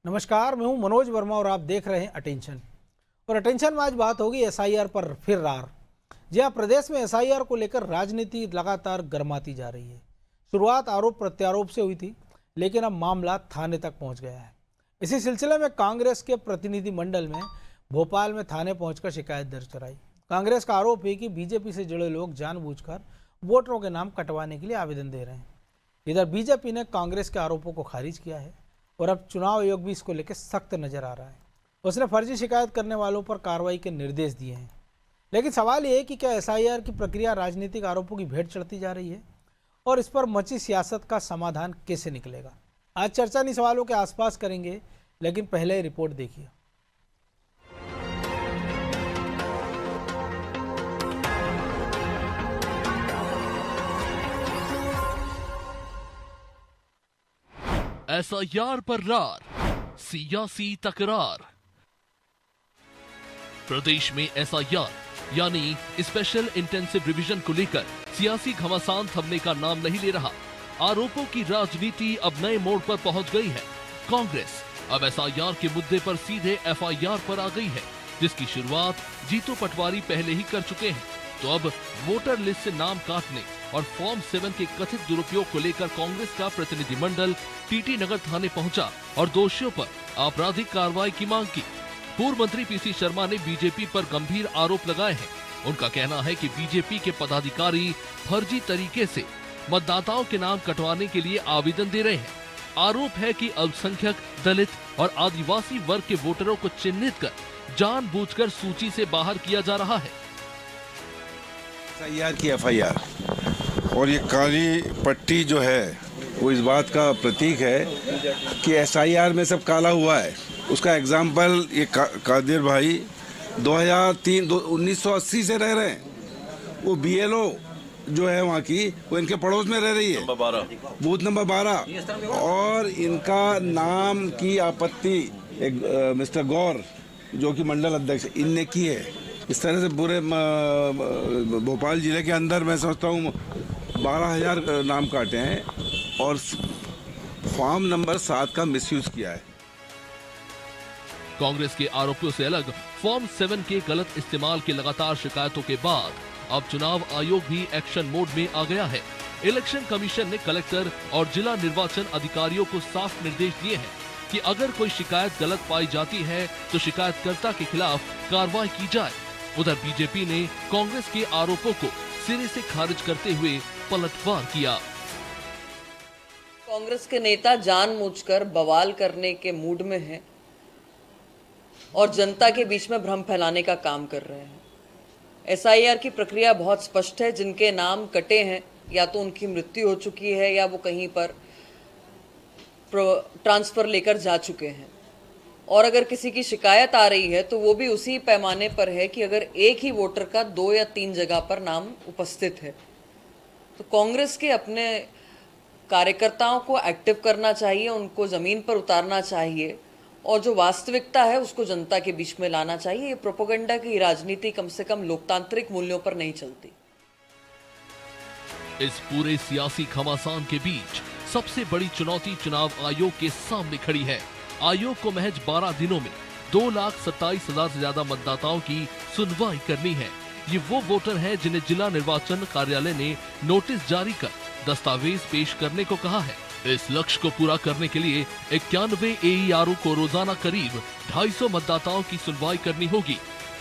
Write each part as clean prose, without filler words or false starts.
नमस्कार, मैं हूं मनोज वर्मा और आप देख रहे हैं अटेंशन। और अटेंशन में आज बात होगी एसआईआर पर फिर रार। जी हाँ, प्रदेश में एसआईआर को लेकर राजनीति लगातार गर्माती जा रही है। शुरुआत आरोप प्रत्यारोप से हुई थी, लेकिन अब मामला थाने तक पहुंच गया है। इसी सिलसिले में कांग्रेस के प्रतिनिधिमंडल में भोपाल में थाने पहुंचकर शिकायत दर्ज कराई। कांग्रेस का आरोप है कि बीजेपी से जुड़े लोग जानबूझकर वोटरों के नाम कटवाने के लिए आवेदन दे रहे हैं। इधर बीजेपी ने कांग्रेस के आरोपों को खारिज किया है और अब चुनाव आयोग भी इसको लेकर सख्त नजर आ रहा है। उसने फर्जी शिकायत करने वालों पर कार्रवाई के निर्देश दिए हैं। लेकिन सवाल ये है कि क्या एसआईआर की प्रक्रिया राजनीतिक आरोपों की भेंट चढ़ती जा रही है और इस पर मची सियासत का समाधान कैसे निकलेगा। आज चर्चा इन सवालों के आसपास करेंगे, लेकिन पहले रिपोर्ट देखिए। एसआईआर पर रार, सियासी तकरार। प्रदेश में एसआईआर यानी स्पेशल इंटेंसिव रिवीजन को लेकर सियासी घमासान थमने का नाम नहीं ले रहा। आरोपों की राजनीति अब नए मोड़ पर पहुंच गई है। कांग्रेस अब एसआईआर के मुद्दे पर सीधे एफआईआर पर आ गई है, जिसकी शुरुआत जीतू पटवारी पहले ही कर चुके हैं। तो अब वोटर लिस्ट से नाम काटने और फॉर्म 7 के कथित दुरुपयोग को लेकर कांग्रेस का प्रतिनिधिमंडल टीटी नगर थाने पहुंचा और दोषियों पर आपराधिक कार्रवाई की मांग की। पूर्व मंत्री पीसी शर्मा ने बीजेपी पर गंभीर आरोप लगाए हैं। उनका कहना है कि बीजेपी के पदाधिकारी फर्जी तरीके से मतदाताओं के नाम कटवाने के लिए आवेदन दे रहे हैं। आरोप है कि अल्पसंख्यक, दलित और आदिवासी वर्ग के वोटरों को चिन्हित कर जानबूझकर सूची से बाहर किया जा रहा है। एसआईआर की एफआईआर और ये काली पट्टी जो है वो इस बात का प्रतीक है कि एसआईआर में सब काला हुआ है। उसका एग्जाम्पल ये कादिर भाई 1980 से रह रहे हैं। वो बीएलओ जो है वहाँ की, वो इनके पड़ोस में रह रही है, बूथ नंबर 12। और इनका नाम की आपत्ति एक मिस्टर गौर जो कि मंडल अध्यक्ष इनने की है। इस तरह से पूरे भोपाल जिले के अंदर मैं समझता हूँ 12,000 नाम काटे हैं और फॉर्म नंबर 7 का मिसयूज किया है। कांग्रेस के आरोपों से अलग फॉर्म 7 के गलत इस्तेमाल की लगातार शिकायतों के बाद अब चुनाव आयोग भी एक्शन मोड में आ गया है। इलेक्शन कमीशन ने कलेक्टर और जिला निर्वाचन अधिकारियों को साफ निर्देश दिए हैं कि अगर कोई शिकायत गलत पाई जाती है तो शिकायतकर्ता के खिलाफ कार्रवाई की जाए। उधर बीजेपी ने कांग्रेस के आरोपों को सिरे से खारिज करते हुए पलटवार किया। कांग्रेस के नेता जानबूझकर बवाल करने के मूड में हैं और जनता के बीच में भ्रम फैलाने का काम कर रहे हैं। एसआईआर की प्रक्रिया बहुत स्पष्ट है। जिनके नाम कटे हैं या तो उनकी मृत्यु हो चुकी है या वो कहीं पर ट्रांसफर लेकर जा चुके हैं। और अगर किसी की शिकायत आ रही है तो वो भी उसी पैमाने पर है कि अगर एक ही वोटर का 2 या 3 जगह पर नाम उपस्थित है। तो कांग्रेस के अपने कार्यकर्ताओं को एक्टिव करना चाहिए, उनको ज़मीन पर उतारना चाहिए और जो वास्तविकता है उसको जनता के बीच में लाना चाहिए। ये प्रोपेगेंडा की राजनीति कम से कम लोकतांत्रिक मूल्यों पर नहीं चलती। इस पूरे सियासी घमासान के बीच सबसे बड़ी चुनौती चुनाव आयोग के सामने खड़ी है। आयोग को महज 12 दिनों में 2,27,000 से ज्यादा मतदाताओं की सुनवाई करनी है। ये वो वोटर हैं जिन्हें जिला निर्वाचन कार्यालय ने नोटिस जारी कर दस्तावेज पेश करने को कहा है। इस लक्ष्य को पूरा करने के लिए 91 एईआरओ को रोजाना करीब 250 मतदाताओं की सुनवाई करनी होगी।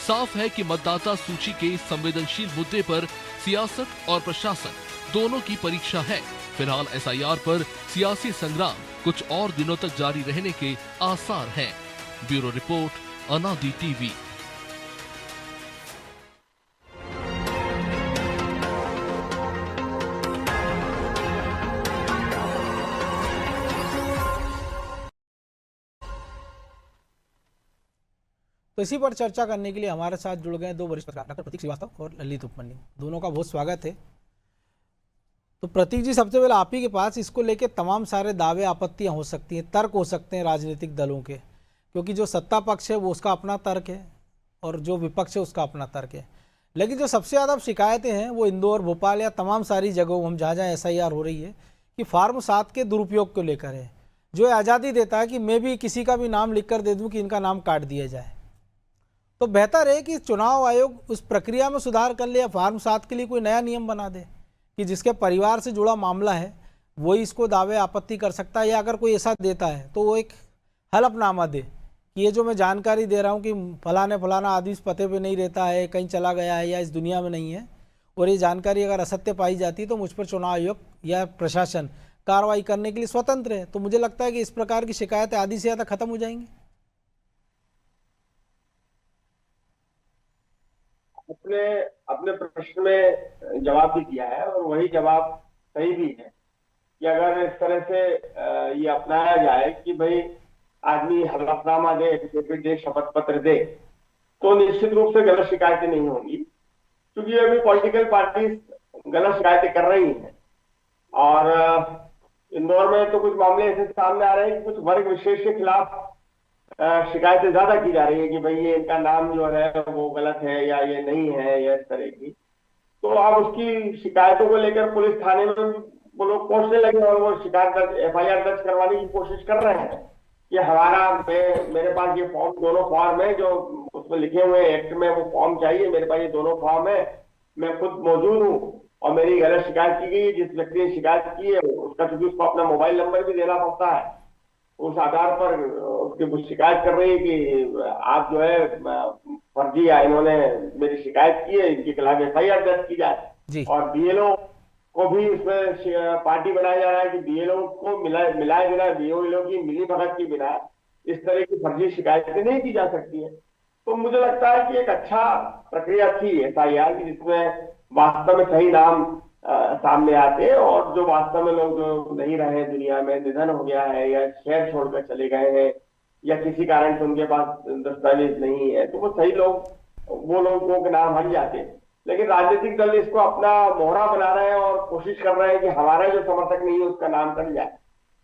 साफ है कि मतदाता सूची के इस संवेदनशील मुद्दे पर सियासत और प्रशासन दोनों की परीक्षा है। फिलहाल एसआईआर पर सियासी संग्राम कुछ और दिनों तक जारी रहने के आसार हैं। ब्यूरो रिपोर्ट, अनादि टीवी। तो इसी पर चर्चा करने के लिए हमारे साथ जुड़ गए दो वरिष्ठ पत्रकार, डॉक्टर प्रतीक श्रीवास्तव और ललित उपमन्यु। दोनों का बहुत स्वागत है। तो प्रतीक जी, सबसे पहले आप ही के पास, इसको लेके तमाम सारे दावे आपत्तियां हो सकती हैं, तर्क हो सकते हैं राजनीतिक दलों के, क्योंकि जो सत्ता पक्ष है वो उसका अपना तर्क है और जो विपक्ष है उसका अपना तर्क है। लेकिन जो सबसे ज़्यादा शिकायतें हैं वो इंदौर, भोपाल या तमाम सारी जगहों हम जहाँ जहाँ एसआईआर हो रही है कि फार्म 7 के दुरुपयोग को लेकर है। जो आज़ादी देता है कि मैं भी किसी का भी नाम लिख कर दे दूँ कि इनका नाम काट दिया जाए। तो बेहतर है कि चुनाव आयोग उस प्रक्रिया में सुधार कर ले या फॉर्म 7 के लिए कोई नया नियम बना दे कि जिसके परिवार से जुड़ा मामला है वही इसको दावे आपत्ति कर सकता है, या अगर कोई ऐसा देता है तो वो एक हलफनामा दे कि ये जो मैं जानकारी दे रहा हूँ कि फलाना आदमी इस पते पे नहीं रहता है, कहीं चला गया है या इस दुनिया में नहीं है, और ये जानकारी अगर असत्य पाई जाती है तो मुझ पर चुनाव आयोग या प्रशासन कार्रवाई करने के लिए स्वतंत्र है। तो मुझे लगता है कि इस प्रकार की शिकायतें आधी से ज़्यादा खत्म हो जाएंगी। अपने अपने प्रश्न में जवाब भी दिया है और वही जवाब सही भी है कि अगर इस तरह से ये अपनाया जाए कि भाई आदमी हलफनामा दे, एफिडेविट दे, शपथ पत्र दे, तो निश्चित रूप से गलत शिकायतें नहीं होंगी, क्योंकि अभी पॉलिटिकल पार्टी गलत शिकायतें कर रही हैं। और इंदौर में तो कुछ मामले ऐसे सामने आ रहे हैं कि कुछ वर्ग विशेष के खिलाफ शिकायतें ज्यादा की जा रही है कि भाई ये इनका नाम जो है वो गलत है या ये नहीं है या इस तरह की। तो अब उसकी शिकायतों को लेकर पुलिस थाने में वो लोग पहुंचने लगे और वो शिकायत FIR दर्ज करवाने की कोशिश कर रहे हैं कि मेरे पास ये फॉर्म, दोनों फॉर्म है जो उसमें लिखे हुए एक्ट में, वो फॉर्म चाहिए, मेरे पास ये दोनों फॉर्म है, मैं खुद मौजूद हूँ और मेरी गलत शिकायत की गई। जिस व्यक्ति ने शिकायत की है उसका, क्योंकि उसको अपना मोबाइल नंबर भी देना पड़ता है, उस आधार पर उसकी शिकायत कर रही है कि आप जो है फर्जी या इन्होंने मेरी शिकायत की है, इनके खिलाफ FIR दर्ज की जाए। और BLO को भी इसमें पार्टी बनाया जा रहा है कि BLO को मिलाए बिना, BLO की मिली भगत के बिना इस तरह की फर्जी शिकायतें नहीं की जा सकती है। तो मुझे लगता है कि एक अच्छा प्रक्रिया थी FIR की, जिसमें वास्तव में सही नाम सामने आते और जो वास्तव में लोग जो नहीं रहे दुनिया में, निधन हो गया है या शहर छोड़कर चले गए हैं या किसी कारण से उनके पास दस्तावेज नहीं है, तो वो सही लोग, वो लोगों के नाम हट जाते हैं। लेकिन राजनीतिक दल इसको अपना मोहरा बना रहे हैं और कोशिश कर रहे हैं कि हमारा जो समर्थक नहीं है उसका नाम कट जाए।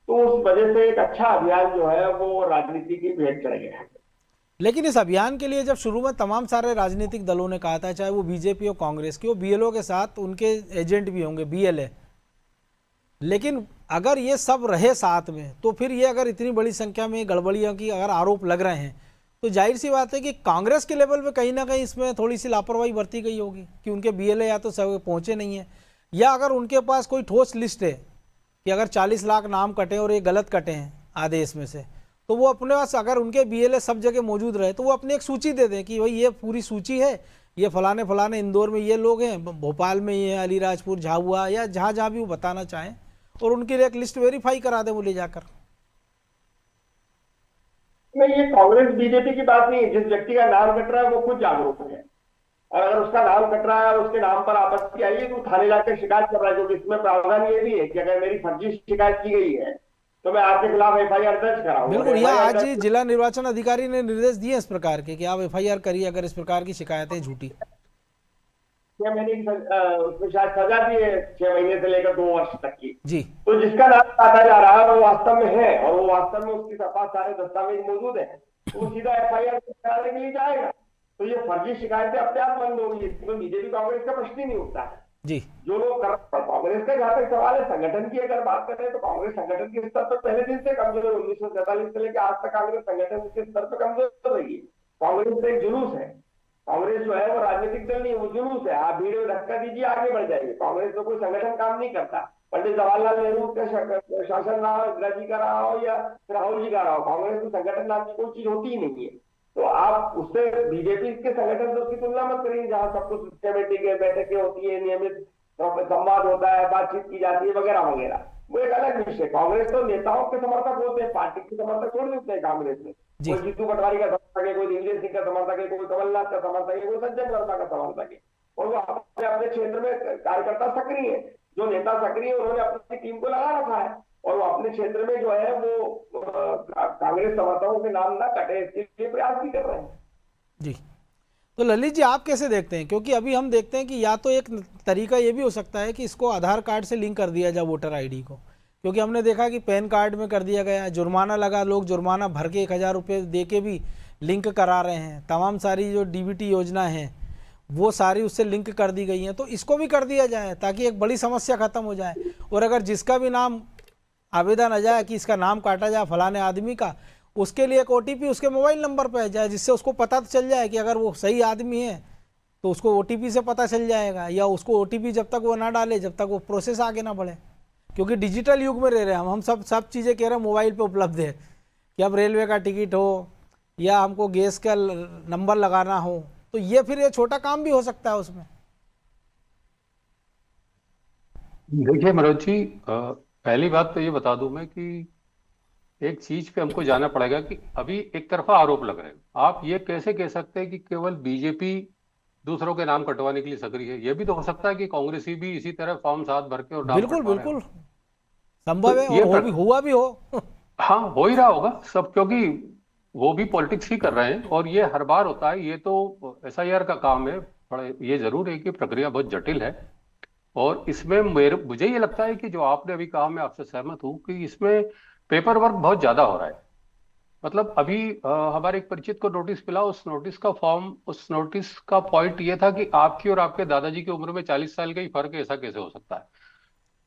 तो उस वजह से एक अच्छा अभियान जो है वो राजनीति की भेंट चढ़ गया है। लेकिन इस अभियान के लिए जब शुरू में तमाम सारे राजनीतिक दलों ने कहा था, चाहे वो बीजेपी और कांग्रेस की, वो BLO के साथ उनके एजेंट भी होंगे, BLA, लेकिन अगर ये सब रहे साथ में तो फिर ये अगर इतनी बड़ी संख्या में गड़बड़ियों की अगर आरोप लग रहे हैं तो जाहिर सी बात है कि कांग्रेस के लेवल पे कहीं ना कहीं इसमें थोड़ी सी लापरवाही बरती गई होगी कि उनके BLA या तो सब पहुंचे नहीं है, या अगर उनके पास कोई ठोस लिस्ट है कि अगर 40 लाख नाम कटे और ये गलत कटे हैं आदेश में से, तो वो अपने पास, अगर उनके BLA सब जगह मौजूद रहे तो वो अपनी एक सूची दे दें कि भाई ये पूरी सूची है, ये फलाने इंदौर में ये लोग हैं, भोपाल में ये अलीराजपुर, झाबुआ, या जहाँ जहाँ भी वो बताना चाहें, और उनकी एक लिस्ट वेरीफाई करा दें वो ले जाकर। नहीं, ये कांग्रेस BJP की बात नहीं है। जिस व्यक्ति का नाम कट रहा है वो खुद जागरूक है, और अगर उसका नाम कट रहा है और उसके नाम पर आपत्ति आई है तो थाने जाकर शिकायत कर रहा है, क्योंकि इसमें प्रावधान ये भी है कि अगर मेरी फर्जी शिकायत की गई है तो मैं आपके खिलाफ FIR दर्ज कराऊंगा। बिल्कुल, यह आज ही जिला निर्वाचन अधिकारी ने निर्देश दिए इस प्रकार के कि आप FIR करिए अगर इस प्रकार की शिकायतें झूठी। 6 महीने की उसमें शायद सजा भी है, 6 महीने से लेकर 2 वर्ष तक की जी। तो जिसका नाम काटा जा रहा है वो वास्तव में है और वो वास्तव में उसके पास सारे दस्तावेज मौजूद है, तो वो सीधा FIR कराने के लिए जाएगा। तो ये फर्जी शिकायतें अपने आप बंद होंगी, इसमें BJP कांग्रेस का प्रश्न ही नहीं उठता है जी। जो लोग कर, कांग्रेस का जहां तक सवाल है संगठन की अगर बात करें तो कांग्रेस संगठन के स्तर पर पहले दिन से कमजोर है। 1947 से लेकर आज तक कांग्रेस संगठन के स्तर पर कमजोर रही है। कांग्रेस एक जुलूस है, कांग्रेस जो है वो राजनीतिक दल नहीं, वो जुलूस है। आप भीड़ में धक्का दीजिए आगे बढ़ जाएंगे। कांग्रेस में कोई संगठन काम नहीं करता। पंडित जवाहरलाल नेहरू का शासन रहा हो, इंदिरा जी का रहा हो या राहुल जी का रहा हो, कांग्रेस में संगठन नाम की कोई चीज होती ही नहीं है। तो आप उससे बीजेपी के संगठन से उसकी तुलना मत करिए, जहां सब कुछ कमेटी के बैठकें होती है, नियमित संवाद होता है, बातचीत की जाती है वगैरह वगैरह, वो एक अलग विषय। कांग्रेस तो नेताओं के समर्थक होते हैं, पार्टी के समर्थक छोड़ देते हैं। कांग्रेस में कोई जीतू पटवारी का समर्थक है, कोई दिग्विजय सिंह का समर्थक है, कोई कमलनाथ का समर्थक है, कोई संजय वर्मा का समर्थक है, और वो अपने क्षेत्र में कार्यकर्ता सक्रिय है। जो नेता सक्रिय है उन्होंने अपनी टीम को लगा रखा है और वो अपने क्षेत्र में जो है वो कांग्रेस समर्थकों के नाम ना कटे इसके लिए प्रयास भी कर रहे हैं जी। तो ललित जी, आप कैसे देखते हैं, क्योंकि अभी हम देखते हैं कि या तो एक तरीका ये भी हो सकता है कि इसको आधार कार्ड से लिंक कर दिया जाए वोटर ID को, क्योंकि हमने देखा कि पैन कार्ड में कर दिया गया, जुर्माना लगा, लोग जुर्माना भर के 1000 रुपये दे के भी लिंक करा रहे हैं। तमाम सारी जो DBT योजना है वो सारी उससे लिंक कर दी गई हैं, तो इसको भी कर दिया जाए ताकि एक बड़ी समस्या खत्म हो जाए। और अगर जिसका भी नाम आवेदन आ जाए कि इसका नाम काटा जाए फलाने आदमी का, उसके लिए एक ओटीपी उसके मोबाइल नंबर पे आ जाए, जिससे उसको पता तो चल जाए कि अगर वो सही आदमी है तो उसको ओटीपी से पता चल जाएगा, या उसको ओटीपी जब तक वो ना डाले जब तक वो प्रोसेस आगे ना बढ़े। क्योंकि डिजिटल युग में रह रहे हैं हम सब चीज़ें कह रहे हैं मोबाइल पे उपलब्ध है कि अब रेलवे का टिकट हो या हमको गैस का नंबर लगाना हो, तो ये फिर ये छोटा काम भी हो सकता है उसमें। देखिए मनोज जी, पहली बात तो ये बता दूं मैं कि एक चीज पे हमको जाना पड़ेगा कि अभी एक तरफा आरोप लग रहे हैं। आप ये कैसे कह सकते हैं कि केवल बीजेपी दूसरों के नाम कटवाने के लिए सक्रिय है? ये भी तो हो सकता है कि कांग्रेसी भी इसी तरह फॉर्म 7 भर के और नाम बिल्कुल कटवा रहे हो। बिल्कुल संभव है, तो ये और हुआ भी हो। हाँ, हो ही रहा होगा सब, क्योंकि वो भी पॉलिटिक्स ही कर रहे हैं और ये हर बार होता है। ये तो एसआईआर का काम है। बड़े ये जरूर है कि प्रक्रिया बहुत जटिल है और इसमें मुझे ये लगता है कि जो आपने अभी कहा, मैं आपसे सहमत हूं कि इसमें पेपर वर्क बहुत ज्यादा हो रहा है। मतलब अभी हमारे एक परिचित को नोटिस मिला, उस नोटिस का पॉइंट ये था कि आपकी और आपके दादाजी की उम्र में 40 साल का ही फर्क है, ऐसा कैसे हो सकता है?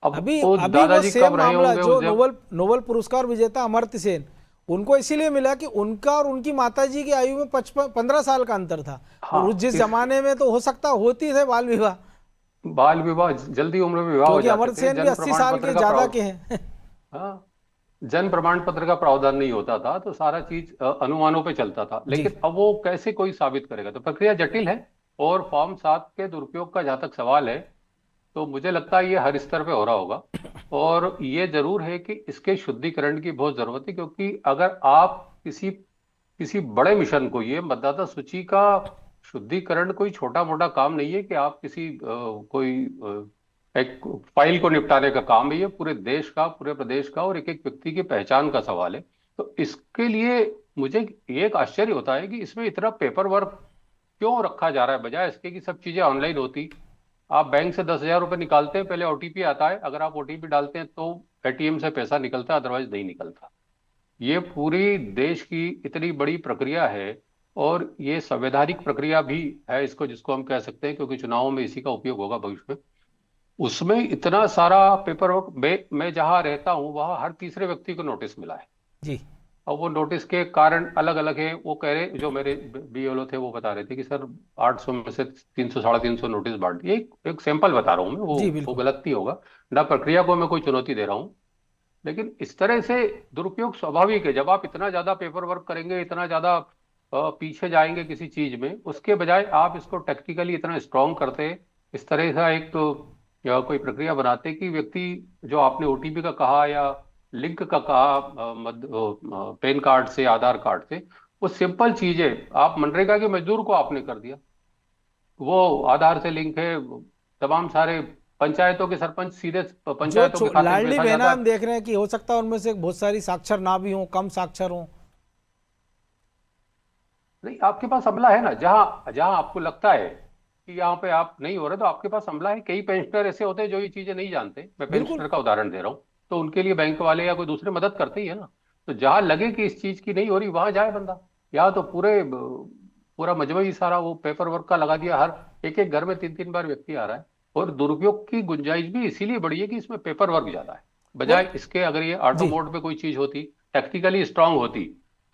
अब अभी वो अभी वो दादाजी सेम कब रहे मामला होंगे जो उस जब? नोबेल पुरस्कार विजेता अमर्त्य सेन, उनको इसीलिए मिला कि उनका और उनकी माताजी की आयु में 15 साल का अंतर था। हाँ, और जिस जमाने में तो हो सकता होती थे बाल विवाह, बाल विवाह, जल्दी उम्र में विवाह हो क्योंकि जाते अमर्त्य थे। सेन भी जन्म 80 प्रमाण साल पत्र के का ज्यादा प्रावधान, के हैं। हाँ, जन्म प्रमाण पत्र का प्रावधान नहीं होता था, तो सारा चीज अनुमानों पे चलता था। जी लेकिन अब वो कैसे कोई साबित करेगा? तो प्रक्रिया जटिल है। और फॉर्म 7 के दुरुपयोग का जहां तक सवाल है, तो मुझे लगता है ये हर स्तर पे हो रहा होगा। और ये जरूर है कि इसके शुद्धिकरण की बहुत जरूरत है, क्योंकि अगर आप किसी किसी बड़े मिशन को, ये मतदाता सूची का शुद्धिकरण कोई छोटा मोटा काम नहीं है कि आप किसी एक फाइल को निपटाने का काम है। ये पूरे देश का, पूरे प्रदेश का और एक एक व्यक्ति की पहचान का सवाल है। तो इसके लिए मुझे ये एक आश्चर्य होता है कि इसमें इतना पेपर वर्क क्यों रखा जा रहा है, बजाय इसके कि सब चीजें ऑनलाइन होती। आप बैंक से 10,000 रुपए निकालते हैं, पहले ओटीपी आता है, अगर आप ओटीपी डालते हैं तो एटीएम से पैसा निकलता है, अदरवाइज नहीं निकलता। ये पूरी देश की इतनी बड़ी प्रक्रिया है और ये संवैधानिक प्रक्रिया भी है, इसको जिसको हम कह सकते हैं, क्योंकि चुनावों में इसी का उपयोग होगा भविष्य में। उसमें इतना सारा पेपर वर्क, मैं जहां रहता हूं वहां हर तीसरे व्यक्ति को नोटिस मिला है। जी और वो नोटिस के कारण अलग अलग है। वो कह रहे, जो मेरे बीएलओ थे वो बता रहे थे कि सर 800 में से 300 350 नोटिस बांट दिए। एक सैंपल बता रहा हूँ मैं, जी वो बिल्कुल। गलत नहीं होगा ना, प्रक्रिया को मैं कोई चुनौती दे रहा हूँ। लेकिन इस तरह से दुरुपयोग स्वाभाविक है। जब आप इतना ज्यादा पेपर वर्क करेंगे, इतना ज्यादा पीछे जाएंगे किसी चीज में, उसके बजाय आप इसको टेक्निकली इतना स्ट्रांग करते, इस तरह का एक कोई प्रक्रिया बनाते कि व्यक्ति, जो आपने ओटीपी का कहा या लिंक का कहा, पैन कार्ड से, आधार कार्ड से, वो सिंपल चीज है। आप मनरेगा के मजदूर को आपने कर दिया, वो आधार से लिंक है। तमाम सारे पंचायतों के सरपंच सीधे पंचायतों के खाते में लाडली पैसा बहना जाता हम है। देख रहे हैं कि हो सकता है उनमें से बहुत सारी साक्षर ना भी हों, कम साक्षर हों। नहीं, आपके पास अमला है ना, जहां जहां आपको लगता है कि यहाँ पे आप नहीं हो रहे, तो आपके पास अमला है। कई पेंशनर ऐसे होते हैं जो ये चीजें नहीं जानते, मैं बिल्कुल पेंशनर का उदाहरण दे रहा हूँ, तो उनके लिए बैंक वाले या कोई दूसरे मदद करते ही है ना। तो जहां लगे कि इस चीज की नहीं हो रही, वहां जाए बंदा। यहाँ तो पूरा मजमा ही सारा वो पेपर वर्क का लगा दिया। हर एक एक घर में 3 3 बार व्यक्ति आ रहा है। और दुरुपयोग की गुंजाइश भी इसीलिए बढ़ी है कि इसमें पेपर वर्क ज्यादा है। और बजाय इसके अगर ये ऑटो जी मोड पे कोई चीज होती, टेक्निकली स्ट्रांग होती,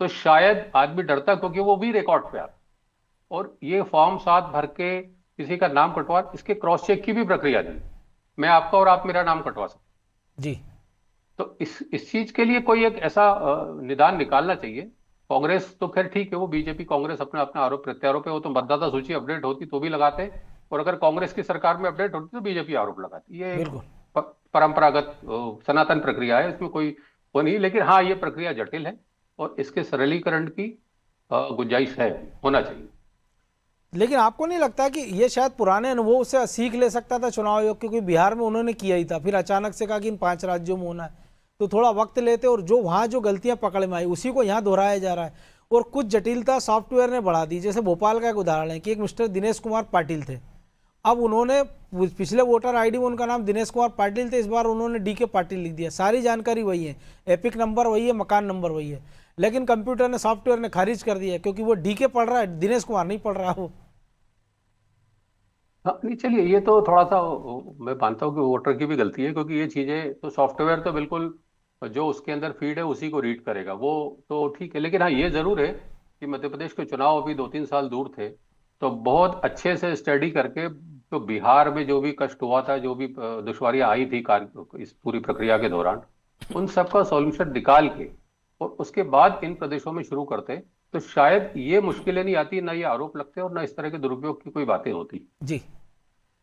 तो शायद आदमी डरता, क्योंकि वो भी रिकॉर्ड पे आता। और ये फॉर्म 7 भर के किसी का नाम कटवा, इसके क्रॉस चेक की भी प्रक्रिया दी, मैं आपका और आप मेरा नाम कटवा सकते। जी तो इस चीज के लिए कोई एक ऐसा निदान निकालना चाहिए। कांग्रेस तो खैर ठीक है, वो बीजेपी कांग्रेस अपने अपने आरोप प्रत्यारोप है, वो तो मतदाता सूची अपडेट होती तो भी लगाते, और अगर कांग्रेस की सरकार में अपडेट होती तो बीजेपी आरोप लगाती। ये एक बिल्कुल। परंपरागत सनातन प्रक्रिया है, इसमें कोई वो नहीं। लेकिन हाँ, ये प्रक्रिया जटिल है और इसके सरलीकरण की गुंजाइश है, होना चाहिए। लेकिन आपको नहीं लगता कि ये शायद पुराने अनुभव से सीख ले सकता था चुनाव आयोग, क्योंकि बिहार में उन्होंने किया ही था, फिर अचानक से कहा कि इन 5 राज्यों में होना है, तो थोड़ा वक्त लेते और जो वहाँ जो गलतियाँ पकड़ में आई उसी को यहाँ दोहराया जा रहा है। और कुछ जटिलता सॉफ्टवेयर ने बढ़ा दी। जैसे भोपाल का एक उदाहरण है कि एक मिस्टर दिनेश कुमार पाटिल थे, अब उन्होंने पिछले वोटर आईडी में उनका नाम दिनेश कुमार पाटिल थे, इस बार उन्होंने DK पाटिल लिख दिया। सारी जानकारी वही है, एपिक नंबर वही है, मकान नंबर वही है, लेकिन कंप्यूटर ने, सॉफ्टवेयर ने खारिज कर दिया क्योंकि वो DK पढ़ रहा है, दिनेश कुमार नहीं पढ़ रहा वो। हाँ, नहीं, चलिए, ये तो थोड़ा सा मैं मानता हूँ कि वोटर की भी गलती है, क्योंकि ये चीजें तो सॉफ्टवेयर तो बिल्कुल और जो उसके अंदर फीड है उसी को रीड करेगा, वो तो ठीक है। लेकिन हाँ, ये जरूर है कि मध्य प्रदेश के चुनाव अभी 2-3 साल दूर थे, तो बहुत अच्छे से स्टडी करके तो बिहार में जो भी कष्ट हुआ था, जो भी दुश्वारियां आई थी इस पूरी प्रक्रिया के दौरान, उन सबका सॉल्यूशन निकाल के और उसके बाद इन प्रदेशों में शुरू करते, तो शायद ये मुश्किलें नहीं आती, ना ये आरोप लगते और ना इस तरह के दुरुपयोग की कोई बातें होती। जी,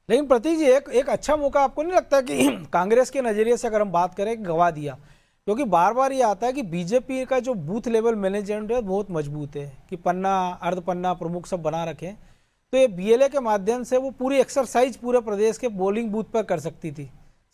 लेकिन प्रतीक जी एक अच्छा मौका आपको नहीं लगता कि कांग्रेस के नजरिए से अगर हम बात करें, गवा दिया? क्योंकि बार बार ये आता है कि बीजेपी का जो बूथ लेवल मैनेजमेंट है बहुत मजबूत है, कि पन्ना, अर्ध पन्ना प्रमुख सब बना रखे हैं, तो ये बीएलए के माध्यम से वो पूरी एक्सरसाइज पूरे प्रदेश के पोलिंग बूथ पर कर सकती थी,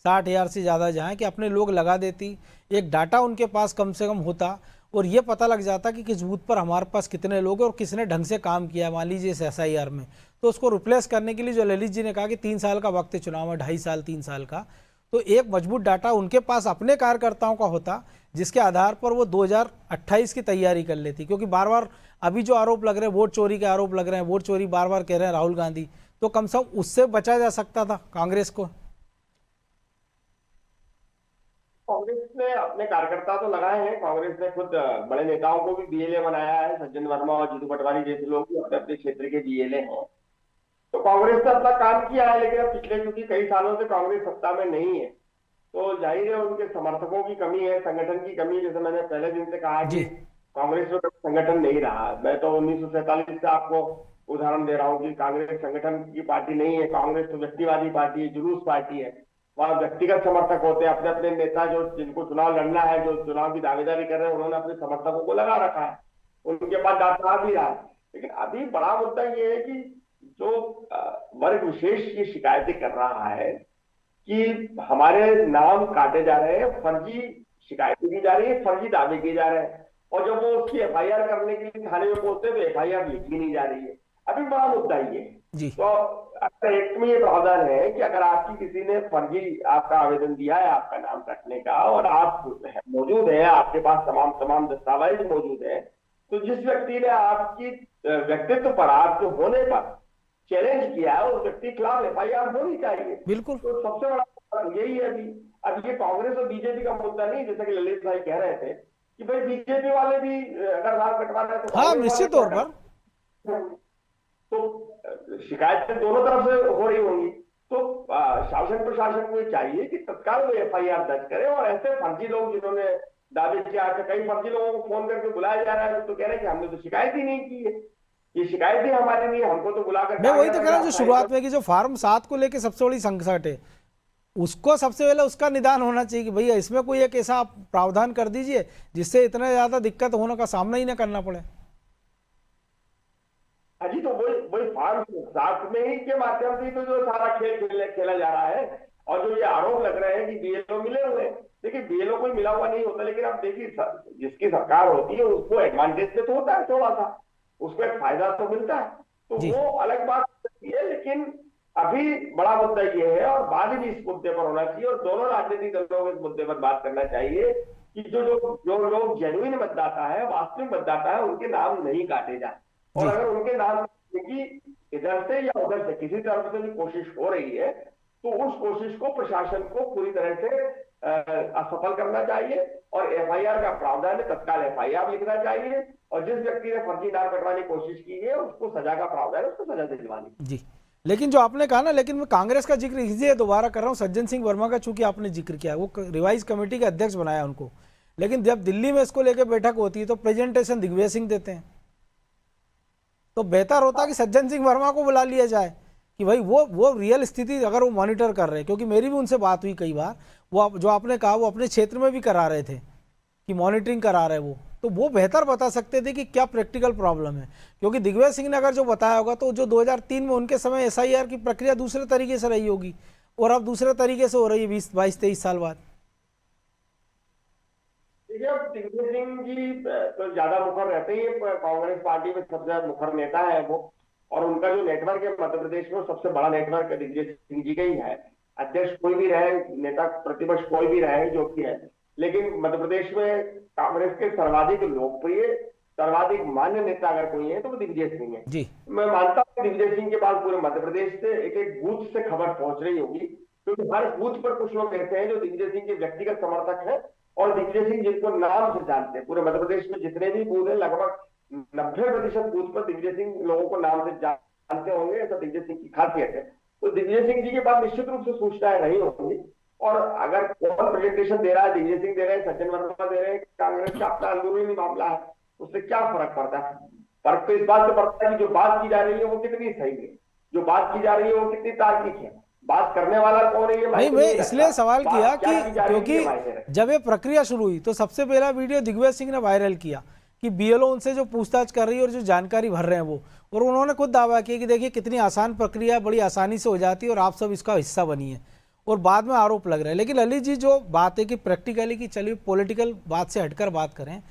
60,000 से ज़्यादा जहाँ कि अपने लोग लगा देती, एक डाटा उनके पास कम से कम होता और ये पता लग जाता कि किस बूथ पर हमारे पास कितने लोग हैं और किसने ढंग से काम किया है। मान लीजिए इस SIR में, तो उसको रिप्लेस करने के लिए जो ललित जी ने कहा कि 3 साल का वक्त है चुनाव में, 2.5 साल 3 साल का, तो एक मजबूत डाटा उनके पास अपने कार्यकर्ताओं का होता, जिसके आधार पर वो 2028 की तैयारी कर लेती। क्योंकि बार बार अभी जो आरोप लग रहे हैं, वोट चोरी के आरोप लग रहे हैं, वोट चोरी बार बार कह रहे हैं राहुल गांधी, तो कम से कम उससे बचा जा सकता था कांग्रेस को। कांग्रेस ने अपने कार्यकर्ता तो लगाए हैं, कांग्रेस ने खुद बड़े नेताओं को भी बीएलए बनाया है, सज्जन वर्मा और जीतू पटवारी जैसे लोग भी अपने अपने क्षेत्र के बीएलए हैं। तो कांग्रेस ने अपना काम किया है, लेकिन अब पिछले क्योंकि कई सालों से कांग्रेस सत्ता में नहीं है, तो जाहिर है उनके समर्थकों की कमी है, संगठन की कमी है। जैसे मैंने पहले दिन से कहा कि कांग्रेस में संगठन नहीं रहा। मैं तो 1947 से आपको उदाहरण दे रहा हूँ कि कांग्रेस संगठन की पार्टी नहीं है। कांग्रेस तो व्यक्तिवादी पार्टी है, जुलूस पार्टी है। वहां व्यक्तिगत समर्थक होते हैं, अपने अपने नेता जो जिनको चुनाव लड़ना है, जो चुनाव की दावेदारी कर रहे हैं, उन्होंने अपने समर्थकों को लगा रखा है, उनके पास डाटा भी रहा है। लेकिन अभी बड़ा मुद्दा ये है कि जो वर्ग विशेष ये शिकायतें कर रहा है कि हमारे नाम काटे जा रहे हैं, फर्जी शिकायतें की जा रही है, फर्जी दावे किए जा रहे हैं, और जब वो उसकी FIR करने के लिए थाने में पहुंचते तो FIR लिखी नहीं जा रही है। अभी बड़ा मुद्दा ये है। तो अगर एक्ट में ये प्रावधान है कि अगर आपकी किसी ने फर्जी आपका आवेदन दिया है आपका नाम कटने का, और आप मौजूद है, आपके पास तमाम दस्तावेज मौजूद है, तो जिस व्यक्ति ने आपकी व्यक्तित्व पर, आपके होने पर चैलेंज किया है, उस व्यक्ति के खिलाफ FIR होनी चाहिए। बिल्कुल। तो सबसे बड़ा यही है अभी। अब ये कांग्रेस और बीजेपी का मुद्दा नहीं, जैसा कि ललित भाई कह रहे थे कि भाई बीजेपी वाले भी अगर नाम कटवा रहे हैं तो हाँ, निश्चित तौर पर तो शिकायतें दोनों तरफ से हो रही होंगी। तो शासन प्रशासन को चाहिए कि तत्काल वो FIR दर्ज करे, और ऐसे फर्जी लोग जिन्होंने दावे किया, कई फर्जी लोगों को फोन करके बुलाया जा रहा है, तो कह रहे हैं कि हमने तो शिकायत ही नहीं की है, ये शिकायत ही हमारी नहीं है, हमको तो बुलाकर। मैं वही तो कह रहा हूँ, जो शुरुआत में कि जो फार्म 7 को लेके सबसे बड़ी संकट है, उसको सबसे पहले उसका निदान होना चाहिए कि भैया इसमें कोई एक ऐसा प्रावधान कर दीजिए जिससे इतना ज्यादा दिक्कत होने का सामना ही ना करना पड़े। जी, तो वही फार्म 7 में ही के माध्यम से तो जो सारा खेल खेला जा रहा है, और जो ये आरोप लग रहे हैं कि BLO मिले हुए हैं। देखिए, BLO कोई मिला हुआ नहीं होता, लेकिन अब देखिए जिसकी सरकार होती है उसको एडवांटेज तो होता है, थोड़ा सा उसको एक फायदा तो मिलता है, तो वो अलग बात है। लेकिन अभी बड़ा मुद्दा ये है, और बात भी इस मुद्दे पर होना चाहिए, और दोनों राजनीतिक दलों को इस मुद्दे पर बात करना चाहिए कि जो लोग जेन्युइन मतदाता है, वास्तविक मतदाता है, उनके नाम नहीं काटे जाए। और अगर उनके नाम की इधर से या उधर से किसी तरफ से भी कोशिश हो रही है, तो उस कोशिश को प्रशासन को पूरी तरह से असफल करना चाहिए, और FIR का प्रावधान है, तत्काल FIR लिखना चाहिए, और जिस व्यक्ति ने फर्जी नाम कटवाने की कोशिश की है उसको सजा का प्रावधान है, उसको सजा दिलवानी जी। लेकिन जो आपने कहा ना, लेकिन मैं कांग्रेस का जिक्र इसलिए दोबारा कर रहा हूँ, सज्जन सिंह वर्मा का चूंकि आपने जिक्र किया, वो रिवाइज कमेटी के अध्यक्ष बनाया उनको, लेकिन जब दिल्ली में इसको लेकर बैठक होती है तो प्रेजेंटेशन दिग्विजय सिंह देते हैं। तो बेहतर होता कि सज्जन सिंह वर्मा को बुला लिया जाए कि भाई वो रियल स्थिति अगर वो मॉनिटर कर रहे हैं, क्योंकि मेरी भी उनसे बात हुई कई बार, वो जो आपने कहा वो अपने क्षेत्र में भी करा रहे थे कि मॉनिटरिंग करा रहे वो, तो वो बेहतर बता सकते थे कि क्या प्रैक्टिकल प्रॉब्लम है। क्योंकि दिग्विजय सिंह ने अगर जो बताया होगा तो जो 2003 में उनके समय SIR की प्रक्रिया दूसरे तरीके से रही होगी, और अब दूसरे तरीके से हो रही है 22-23 साल बाद। देखिए, अब दिग्विजय सिंह जी तो ज्यादा मुखर रहते ही, कांग्रेस पार्टी में सबसे ज्यादा मुखर नेता है वो, और उनका जो नेटवर्क है मध्य प्रदेश में सबसे बड़ा नेटवर्क दिग्विजय सिंह जी का ही है। अध्यक्ष कोई भी रहे, नेता प्रतिपक्ष कोई भी रहे, जो भी है, लेकिन मध्य प्रदेश में कांग्रेस के सर्वाधिक लोकप्रिय, सर्वाधिक मान्य नेता अगर कोई है तो वो दिग्विजय सिंह है जी। मैं मानता हूँ दिग्विजय सिंह के पास पूरे मध्य प्रदेश से एक बूथ से खबर पहुंच रही होगी, क्योंकि हर बूथ पर कुछ लोग ऐसे हैं जो दिग्विजय सिंह के व्यक्तिगत समर्थक हैं, और दिग्विजय सिंह जिनको नाम से जानते हैं, पूरे मध्य प्रदेश में जितने भी बूथ है लगभग 90% बूथ पर दिग्विजय सिंह लोगों को नाम से जानते होंगे, ऐसा दिग्विजय सिंह की खासियत है। तो दिग्विजय सिंह जी के पास निश्चित रूप से सूचनाएं नहीं होंगी, और अगर कौन प्रेजेंटेशन दे रहा है, दिग्विजय सिंह दे रहे हैं, सचिन वर्मा दे रहे हैं, कांग्रेस का अपना अंदरूनी मामला है, उससे क्या फर्क पड़ता है? फर्क तो इस बात से पड़ता है कि जो बात की जा रही है वो कितनी सही है, जो बात की जा रही है वो कितनी तार्किक है, बात करने वाला कौन है ये नहीं, मैं इसलिए सवाल किया कि क्योंकि जब ये प्रक्रिया शुरू हुई तो सबसे पहला वीडियो दिग्विजय सिंह ने वायरल किया कि बीएलओ उनसे जो पूछताछ कर रही है और जो जानकारी भर रहे हैं वो, और उन्होंने खुद दावा किया कि देखिए कितनी आसान प्रक्रिया, बड़ी आसानी से हो जाती है और आप सब इसका हिस्सा बनिए, और बाद में आरोप लग रहे हैं। लेकिन ललित जी, जो बात है कि प्रैक्टिकली की चलिए पॉलिटिकल बात से हटकर बात करें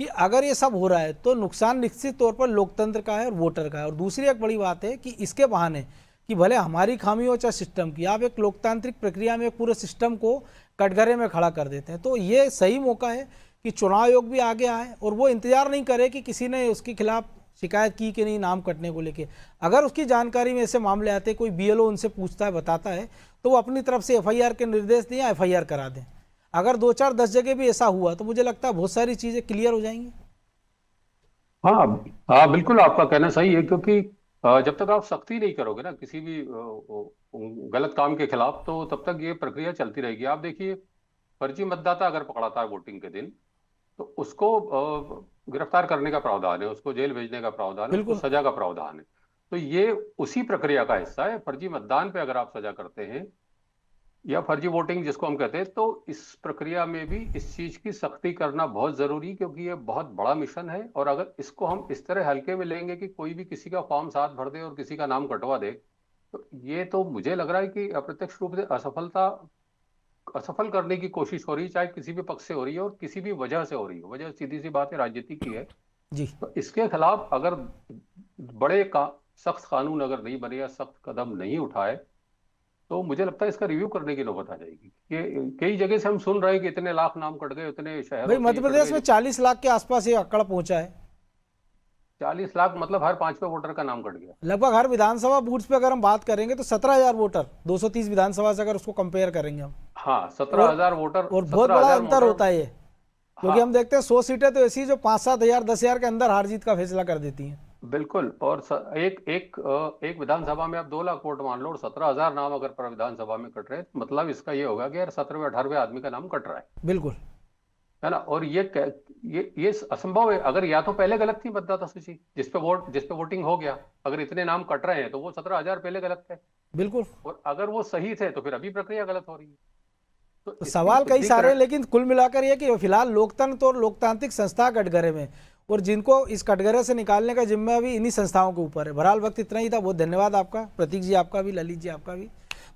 कि अगर ये सब हो रहा है तो नुकसान निश्चित तौर पर लोकतंत्र का है और वोटर का है। और दूसरी एक बड़ी बात है कि इसके बहाने कि भले हमारी खामी हो चाहे सिस्टम की, आप एक लोकतांत्रिक प्रक्रिया में पूरे सिस्टम को कटघरे में खड़ा कर देते हैं। तो ये सही मौका है कि चुनाव आयोग भी आगे आए और वो इंतजार नहीं करे कि किसी ने उसके खिलाफ शिकायत की कि नहीं नाम कटने को लेके। अगर उसकी जानकारी में ऐसे मामले आते, कोई बीएलओ उनसे पूछता है, बताता है, तो वो अपनी तरफ से एफआईआर के निर्देश दें या एफआईआर करा दें। अगर 2, 4, 10 जगह भी ऐसा हुआ तो मुझे लगता है बहुत सारी चीजें क्लियर हो जाएंगी। हाँ, बिल्कुल आपका कहना सही है, क्योंकि जब तक आप सख्ती नहीं करोगे ना किसी भी गलत काम के खिलाफ, तो तब तक ये प्रक्रिया चलती रहेगी। आप देखिए, फर्जी मतदाता अगर पकड़ाता है वोटिंग के दिन, तो उसको गिरफ्तार करने का प्रावधान है, उसको जेल भेजने का प्रावधान है, उसको सजा का प्रावधान है। तो ये उसी प्रक्रिया का हिस्सा है। फर्जी मतदान पे अगर आप सजा करते हैं या फर्जी वोटिंग जिसको हम कहते हैं, तो इस प्रक्रिया में भी इस चीज की सख्ती करना बहुत जरूरी, क्योंकि ये बहुत बड़ा मिशन है। और अगर इसको हम इस तरह हल्के में लेंगे कि कोई भी किसी का फॉर्म 7 भर दे और किसी का नाम कटवा दे, तो ये तो मुझे लग रहा है कि अप्रत्यक्ष रूप से असफल करने की कोशिश हो रही है, चाहे किसी भी पक्ष से हो रही है और किसी भी वजह से हो रही है। वजह सीधी सी बात है, राजनीति की है जी। तो इसके खिलाफ अगर बड़े सख्त कानून अगर नहीं बने या सख्त कदम नहीं उठाए, तो मुझे लगता है इसका रिव्यू करने की नौबत आ जाएगी। कि कई जगह से हम सुन रहे हैं कि इतने लाख नाम कट गए, इतने शहरों भाई मध्य प्रदेश में 40 लाख के आसपास ये आंकड़ा पहुंचा है। 40 लाख मतलब हर 5वें वोटर का नाम कट गया। लगभग हर विधानसभा बूथ पे अगर हम बात करेंगे तो 17,000 वोटर, 230 विधानसभा से अगर उसको कंपेयर करेंगे हम, हाँ 17,000 वोटर, और बहुत बड़ा अंतर होता है ये, क्योंकि हम देखते हैं 100 सीटें तो ऐसी जो 5-7 हजार 10 हजार के अंदर हार जीत का फैसला कर देती हैं। बिल्कुल। और एक विधानसभा में आप 2 लाख वोट मान लो और 17,000 नाम अगर पर विधानसभा में कट रहे हैं, मतलब इसका ये होगा कि यार 17वें 18वें आदमी का नाम कट रहा है। बिल्कुल, है ना। और ये असंभव है। अगर या तो पहले गलत थी मतदाता सूची जिसपे वोटिंग हो गया, अगर इतने नाम कट रहे हैं तो वो 17,000 पहले गलत थे। बिल्कुल। और अगर वो सही थे तो फिर अभी प्रक्रिया गलत हो रही है। तो सवाल कई सारे, लेकिन कुल मिलाकर ये कि फिलहाल लोकतंत्र और लोकतांत्रिक संस्था कटघरे में, और जिनको इस कटघरे से निकालने का जिम्मा भी इन्हीं संस्थाओं के ऊपर है। बहरहाल वक्त इतना ही था। बहुत धन्यवाद आपका, प्रतीक जी आपका भी, ललित जी आपका भी।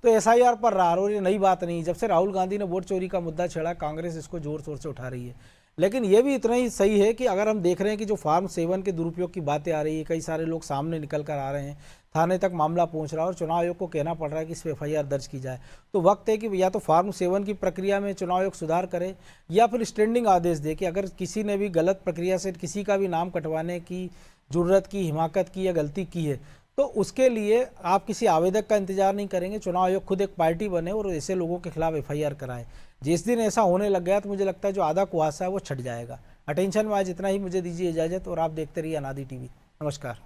तो एसआईआर पर रहा, और ये नई बात नहीं, जब से राहुल गांधी ने वोट चोरी का मुद्दा छेड़ा, कांग्रेस इसको जोर शोर से उठा रही है। लेकिन ये भी इतना ही सही है कि अगर हम देख रहे हैं कि जो फार्म 7 के दुरुपयोग की बातें आ रही है, कई सारे लोग सामने निकल कर आ रहे हैं, थाने तक मामला पहुंच रहा है और चुनाव आयोग को कहना पड़ रहा है कि इस पर एफआईआर दर्ज की जाए, तो वक्त है कि या तो फार्म 7 की प्रक्रिया में चुनाव आयोग सुधार करे या फिर स्टैंडिंग आदेश दे कि अगर किसी ने भी गलत प्रक्रिया से किसी का भी नाम कटवाने की जुर्रत की, हिमाकत की या गलती की है, तो उसके लिए आप किसी आवेदक का इंतजार नहीं करेंगे, चुनाव आयोग खुद एक पार्टी बने और ऐसे लोगों के खिलाफ एफआईआर कराए। जिस दिन ऐसा होने लग गया तो मुझे लगता है जो आधा कुआसा है वो छट जाएगा। अटेंशन में आज इतना ही, मुझे दीजिए इजाजत और आप देखते रहिए अनादि टीवी। नमस्कार।